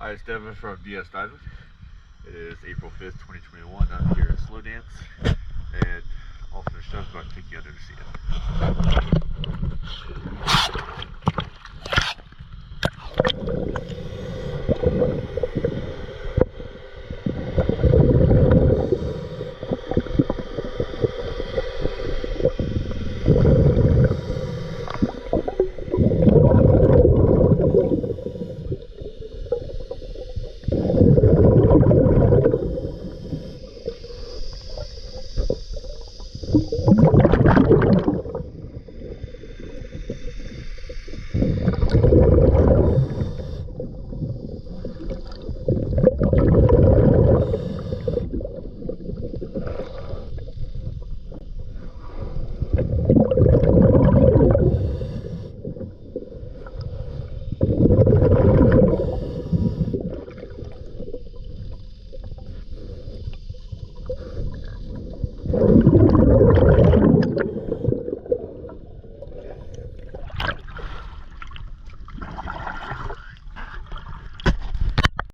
Hi, it's Devin from DS Diving. It is April 5th, 2021. I'm here at Slow Dance, and all finished up. About to take you under to see it.